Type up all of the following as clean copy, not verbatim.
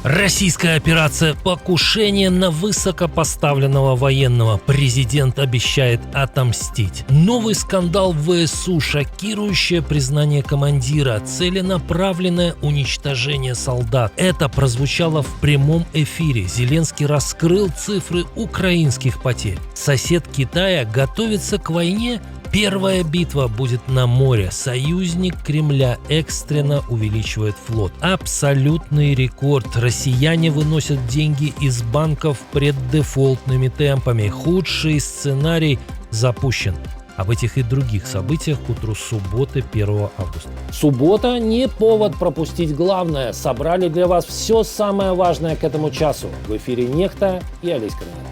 Российская операция «Покушение на высокопоставленного военного». Президент обещает отомстить. Новый скандал в ВСУ, шокирующее признание командира, целенаправленное уничтожение солдат. Это прозвучало в прямом эфире. Зеленский раскрыл цифры украинских потерь. Сосед Китая готовится к войне. Первая битва будет на море. Союзник Кремля экстренно увеличивает флот. Абсолютный рекорд. Россияне выносят деньги из банков преддефолтными темпами. Худший сценарий запущен. Об этих и других событиях к утру субботы 1 августа. Суббота не повод пропустить главное. Собрали для вас все самое важное к этому часу. В эфире «Нехта» и Олеська Кононенко.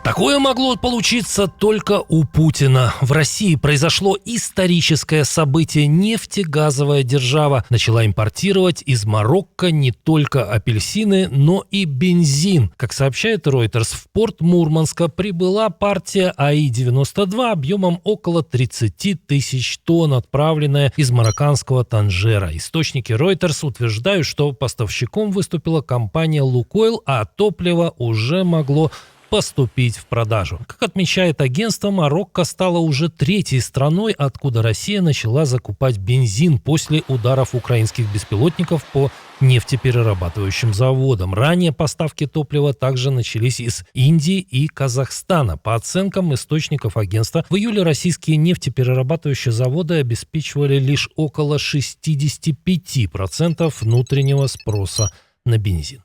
Такое могло получиться только у Путина. В России произошло историческое событие. Нефтегазовая держава начала импортировать из Марокко не только апельсины, но и бензин. Как сообщает Reuters, в порт Мурманска прибыла партия АИ-92 объемом около 30 тысяч тонн, отправленная из марокканского Танжера. Источники Reuters утверждают, что поставщиком выступила компания «Лукойл», а топливо уже могло поступить в продажу. Как отмечает агентство, Марокко стала уже третьей страной, откуда Россия начала закупать бензин после ударов украинских беспилотников по нефтеперерабатывающим заводам. Ранее поставки топлива также начались из Индии и Казахстана. По оценкам источников агентства, в июле российские нефтеперерабатывающие заводы обеспечивали лишь около 65% внутреннего спроса на бензин.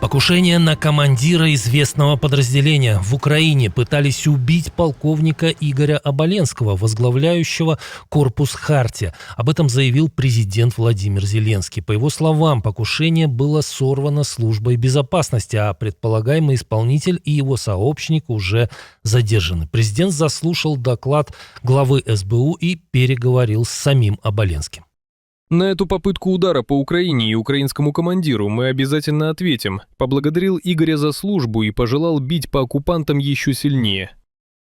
Покушение на командира известного подразделения. В Украине пытались убить полковника Игоря Оболенского, возглавляющего корпус «Хартия». Об этом заявил президент Владимир Зеленский. По его словам, покушение было сорвано службой безопасности, а предполагаемый исполнитель и его сообщник уже задержаны. Президент заслушал доклад главы СБУ и переговорил с самим Оболенским. На эту попытку удара по Украине и украинскому командиру мы обязательно ответим. Поблагодарил Игоря за службу и пожелал бить по оккупантам еще сильнее.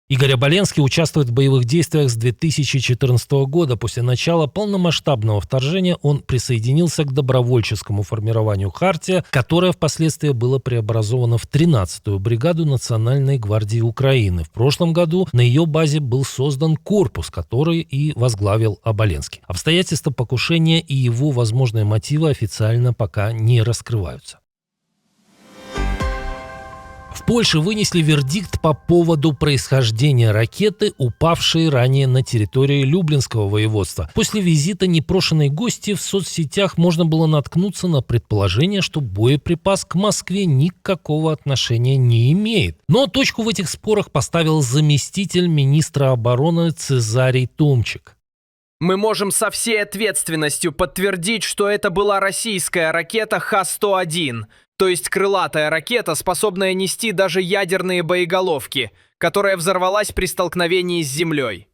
Игорь Оболенский участвует в боевых действиях с 2014 года. После начала полномасштабного вторжения он присоединился к добровольческому формированию «Хартия», которое впоследствии было преобразовано в 13-ю бригаду Национальной гвардии Украины. В прошлом году на ее базе был создан корпус, который и возглавил Оболенский. Обстоятельства покушения и его возможные мотивы официально пока не раскрываются. В Польше вынесли вердикт по поводу происхождения ракеты, упавшей ранее на территории Люблинского воеводства. После визита непрошенной гости в соцсетях можно было наткнуться на предположение, что боеприпас к Москве никакого отношения не имеет. Но точку в этих спорах поставил заместитель министра обороны Цезарий Томчик. Мы можем со всей ответственностью подтвердить, что это была российская ракета Х-101, то есть крылатая ракета, способная нести даже ядерные боеголовки, которая взорвалась при столкновении с землей.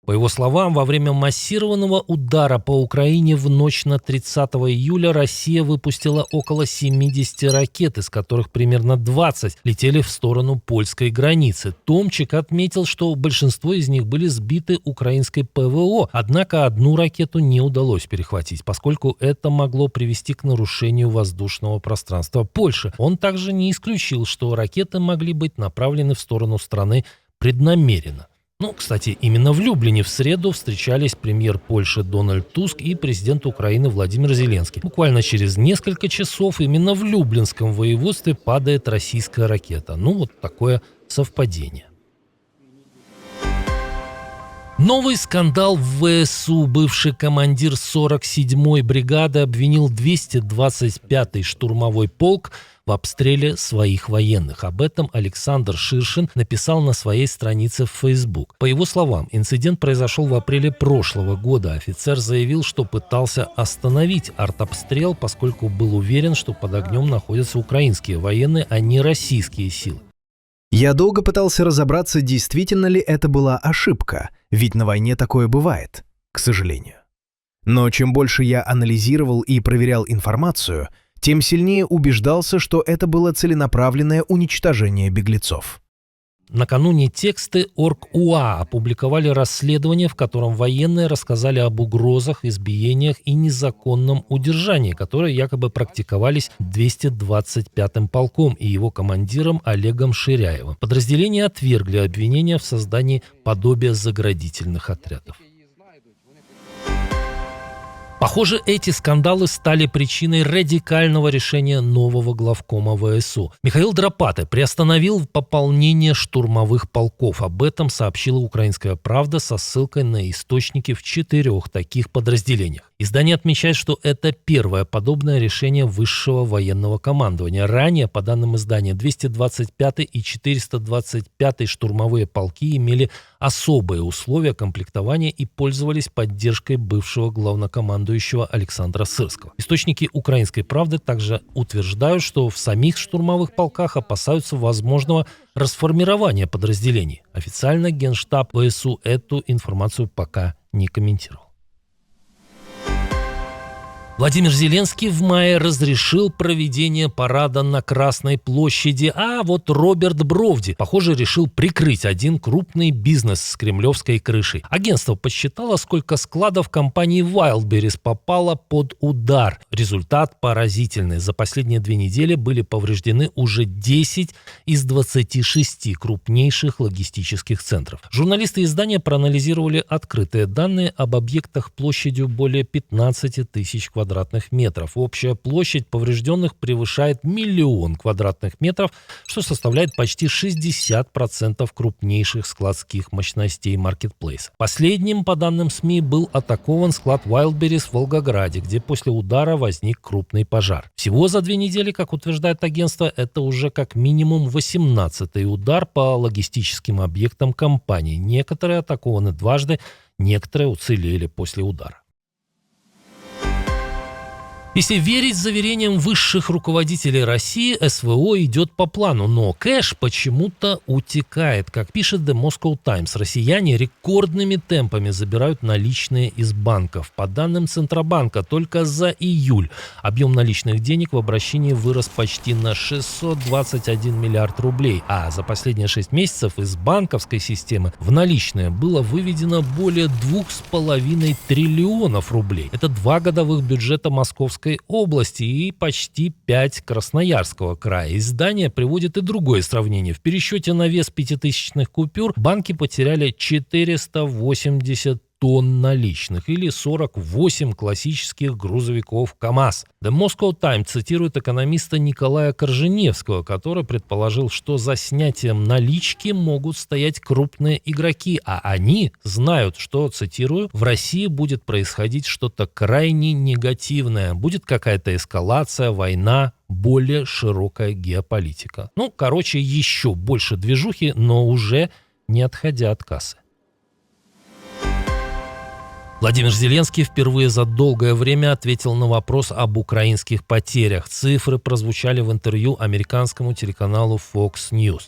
По его словам, во время массированного удара по Украине в ночь на 30 июля Россия выпустила около 70 ракет, из которых примерно 20 летели в сторону польской границы. Томчик отметил, что большинство из них были сбиты украинской ПВО, однако одну ракету не удалось перехватить, поскольку это могло привести к нарушению воздушного пространства Польши. Он также не исключил, что ракеты могли быть направлены в сторону страны преднамеренно. Кстати, именно в Люблине в среду встречались премьер Польши Дональд Туск и президент Украины Владимир Зеленский. Буквально через несколько часов именно в Люблинском воеводстве падает российская ракета. Вот такое совпадение. Новый скандал в ВСУ. Бывший командир 47-й бригады обвинил 225-й штурмовой полк в обстреле своих военных. Об этом Александр Ширшин написал на своей странице в Facebook. По его словам, инцидент произошел в апреле прошлого года. Офицер заявил, что пытался остановить артобстрел, поскольку был уверен, что под огнем находятся украинские военные, а не российские силы. Я долго пытался разобраться, действительно ли это была ошибка, ведь на войне такое бывает, к сожалению. Но чем больше я анализировал и проверял информацию, тем сильнее убеждался, что это было целенаправленное уничтожение беглецов. Накануне тексты Орг-УА опубликовали расследование, в котором военные рассказали об угрозах, избиениях и незаконном удержании, которые якобы практиковались 225-м полком и его командиром Олегом Ширяевым. Подразделения отвергли обвинения в создании подобия заградительных отрядов. Похоже, эти скандалы стали причиной радикального решения нового главкома ВСУ. Михаил Драпате приостановил пополнение штурмовых полков. Об этом сообщила «Украинская правда» со ссылкой на источники в 4 таких подразделениях. Издание отмечает, что это первое подобное решение высшего военного командования. Ранее, по данным издания, 225-й и 425-й штурмовые полки имели особые условия комплектования и пользовались поддержкой бывшего главнокомандующего Александра Сырского. Источники «Украинской правды» также утверждают, что в самих штурмовых полках опасаются возможного расформирования подразделений. Официально Генштаб ВСУ эту информацию пока не комментировал. Владимир Зеленский в мае разрешил проведение парада на Красной площади, а вот Роберт Бровди, похоже, решил прикрыть один крупный бизнес с кремлевской крышей. Агентство подсчитало, сколько складов компании Wildberries попало под удар. Результат поразительный. За последние 2 недели были повреждены уже 10 из 26 крупнейших логистических центров. Журналисты издания проанализировали открытые данные об объектах площадью более 15 тысяч квадратных метров. Общая площадь поврежденных превышает 1 000 000 квадратных метров, что составляет почти 60% крупнейших складских мощностей маркетплейса. Последним, по данным СМИ, был атакован склад Wildberries в Волгограде, где после удара возник крупный пожар. Всего за 2 недели, как утверждает агентство, это уже как минимум 18-й удар по логистическим объектам компании. Некоторые атакованы дважды, некоторые уцелели после удара. Если верить заверениям высших руководителей России, СВО идет по плану, но кэш почему-то утекает. Как пишет The Moscow Times, россияне рекордными темпами забирают наличные из банков. По данным Центробанка, только за июль объем наличных денег в обращении вырос почти на 621 миллиард рублей, а за последние 6 месяцев из банковской системы в наличные было выведено более 2,5 триллионов рублей. Это 2 годовых бюджета Московской области и почти 5 Красноярского края. Издание приводит и другое сравнение. В пересчете на вес 5000-ных купюр банки потеряли 480 тонн наличных или 48 классических грузовиков КАМАЗ. The Moscow Times цитирует экономиста Николая Корженевского, который предположил, что за снятием налички могут стоять крупные игроки, а они знают, что, цитирую, в России будет происходить что-то крайне негативное, будет какая-то эскалация, война, более широкая геополитика. Еще больше движухи, но уже не отходя от кассы. Владимир Зеленский впервые за долгое время ответил на вопрос об украинских потерях. Цифры прозвучали в интервью американскому телеканалу Fox News.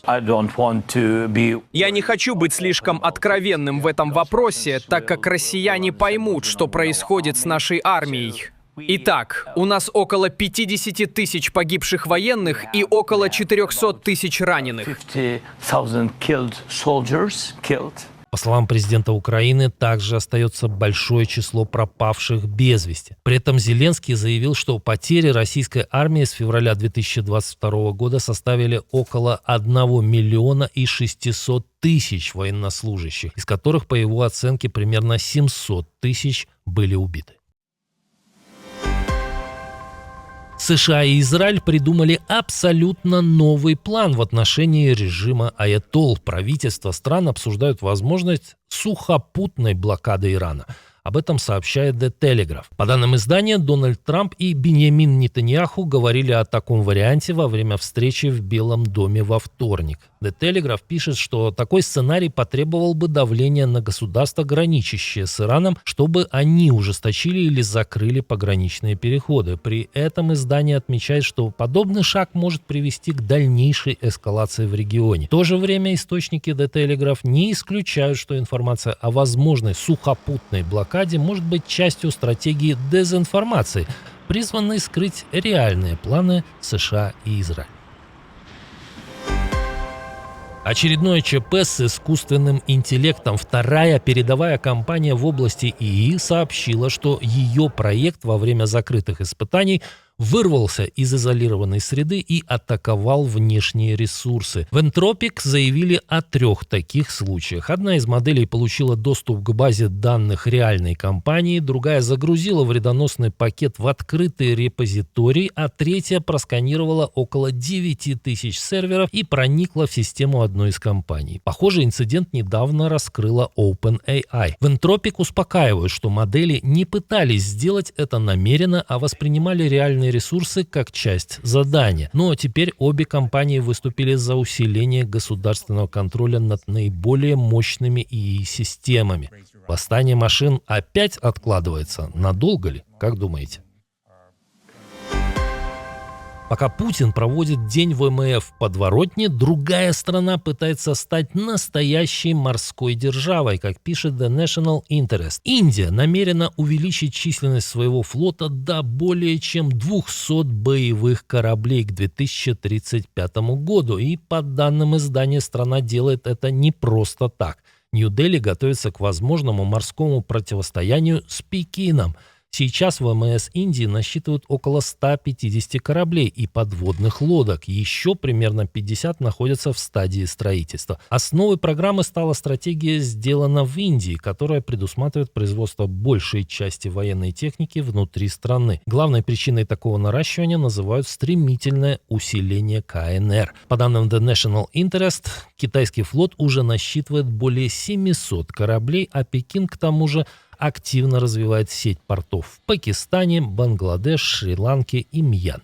Я не хочу быть слишком откровенным в этом вопросе, так как россияне поймут, что происходит с нашей армией. Итак, у нас около 50 тысяч погибших военных и около 400 тысяч раненых. По словам президента Украины, также остается большое число пропавших без вести. При этом Зеленский заявил, что потери российской армии с февраля 2022 года составили около 1 600 000 военнослужащих, из которых, по его оценке, примерно 700 000 были убиты. США и Израиль придумали абсолютно новый план в отношении режима аятолл. Правительства стран обсуждают возможность сухопутной блокады Ирана. Об этом сообщает The Telegraph. По данным издания, Дональд Трамп и Биньямин Нетаньяху говорили о таком варианте во время встречи в Белом доме во вторник. The Telegraph пишет, что такой сценарий потребовал бы давления на государства, граничащие с Ираном, чтобы они ужесточили или закрыли пограничные переходы. При этом издание отмечает, что подобный шаг может привести к дальнейшей эскалации в регионе. В то же время источники The Telegraph не исключают, что информация о возможной сухопутной блокаде может быть частью стратегии дезинформации, призванной скрыть реальные планы США и Израиля. Очередное ЧП с искусственным интеллектом. Вторая передовая компания в области ИИ сообщила, что ее проект во время закрытых испытаний вырвался из изолированной среды и атаковал внешние ресурсы. В Entropic заявили о 3 таких случаях. Одна из моделей получила доступ к базе данных реальной компании, другая загрузила вредоносный пакет в открытый репозиторий, а третья просканировала около 9000 серверов и проникла в систему одной из компаний. Похожий инцидент недавно раскрыла OpenAI. В Entropic успокаивают, что модели не пытались сделать это намеренно, а воспринимали реальные ресурсы как часть задания. Но теперь обе компании выступили за усиление государственного контроля над наиболее мощными ИИ-системами. Восстание машин опять откладывается. Надолго ли? Как думаете? Пока Путин проводит день ВМФ в подворотне, другая страна пытается стать настоящей морской державой, как пишет The National Interest. Индия намерена увеличить численность своего флота до более чем 200 боевых кораблей к 2035 году. И по данным издания, страна делает это не просто так. Нью-Дели готовится к возможному морскому противостоянию с Пекином. Сейчас ВМС Индии насчитывают около 150 кораблей и подводных лодок. Еще примерно 50 находятся в стадии строительства. Основой программы стала стратегия «Сделано в Индии», которая предусматривает производство большей части военной техники внутри страны. Главной причиной такого наращивания называют стремительное усиление КНР. По данным The National Interest, китайский флот уже насчитывает более 700 кораблей, а Пекин, к тому же, активно развивает сеть портов в Пакистане, Бангладеш, Шри-Ланке и Мьянме.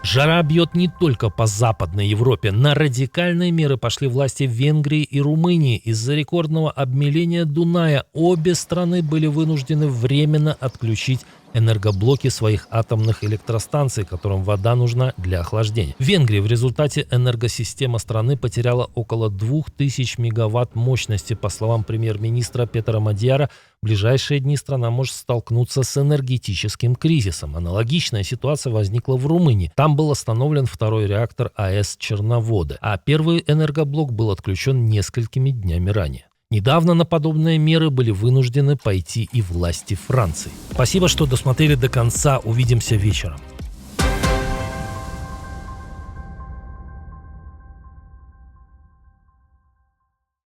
Жара бьет не только по Западной Европе. На радикальные меры пошли власти в Венгрии и Румынии. Из-за рекордного обмеления Дуная обе страны были вынуждены временно отключить энергоблоки своих атомных электростанций, которым вода нужна для охлаждения. В Венгрии в результате энергосистема страны потеряла около 2000 мегаватт мощности. По словам премьер-министра Петра Мадьяра, в ближайшие дни страна может столкнуться с энергетическим кризисом. Аналогичная ситуация возникла в Румынии. Там был остановлен второй реактор АЭС Черноводы, а первый энергоблок был отключен несколькими днями ранее. Недавно на подобные меры были вынуждены пойти и власти Франции. Спасибо, что досмотрели до конца. Увидимся вечером.